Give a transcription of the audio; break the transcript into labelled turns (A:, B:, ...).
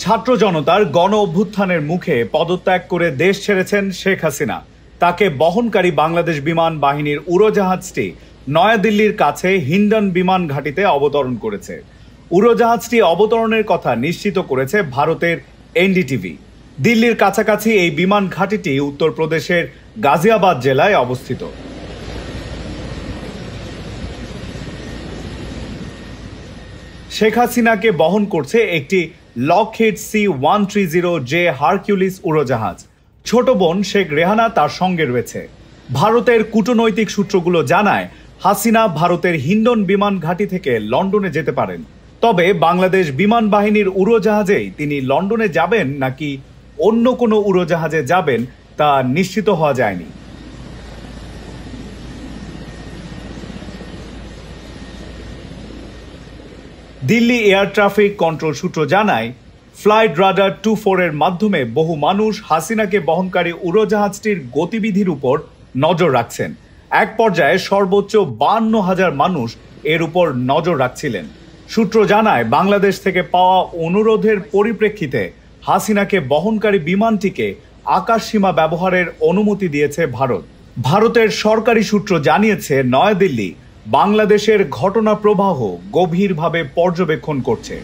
A: ছাত্র জনতার গণ অভ্যুত্থানের মুখে পদত্যাগ করে দেশ ছেড়েছেন শেখ হাসিনা। তাকে বহনকারী বাংলাদেশ বিমান বাহিনীর উড়োজাহাজটি নয়াদিল্লির কাছে হিন্ডন বিমান ঘাঁটিতে অবতরণ করেছে। উড়োজাহাজটি অবতরণের কথা নিশ্চিত করেছে ভারতের এনডিটিভি। দিল্লির কাছাকাছি এই বিমান ঘাঁটিটি উত্তরপ্রদেশের গাজিয়াবাদ জেলায় অবস্থিত। শেখ হাসিনাকে বহন করছে একটি লকহিড C-130J হারকিউলিস উড়োজাহাজ। ছোট বোন শেখ রেহানা তার সঙ্গে রয়েছে। ভারতের কূটনৈতিক সূত্রগুলো জানায়, হাসিনা ভারতের হিন্ডন বিমান ঘাঁটি থেকে লন্ডনে যেতে পারেন। তবে বাংলাদেশ বিমান বাহিনীর উড়োজাহাজেই তিনি লন্ডনে যাবেন নাকি অন্য কোনো উড়োজাহাজে যাবেন তা নিশ্চিত হওয়া যায়নি। দিল্লি এয়ার ট্রাফিক কন্ট্রোল সূত্র জানায়, ফ্লাইট রাডার 24 এর মাধ্যমে বহু মানুষ হাসিনাকে বহনকারী উড়োজাহাজটির গতিবিধির উপর নজর রাখছেন। এক পর্যায়ে সর্বোচ্চ 52,000 মানুষ এর উপর নজর রাখছিলেন। সূত্র জানায়, বাংলাদেশ থেকে পাওয়া অনুরোধের পরিপ্রেক্ষিতে হাসিনাকে বহনকারী বিমানটিকে আকাশসীমা ব্যবহারের অনুমতি দিয়েছে ভারত। ভারতের সরকারি সূত্র জানিয়েছে, নয়াদিল্লি বাংলাদেশের ঘটনা প্রবাহ গভীরভাবে পর্যবেক্ষণ করছে।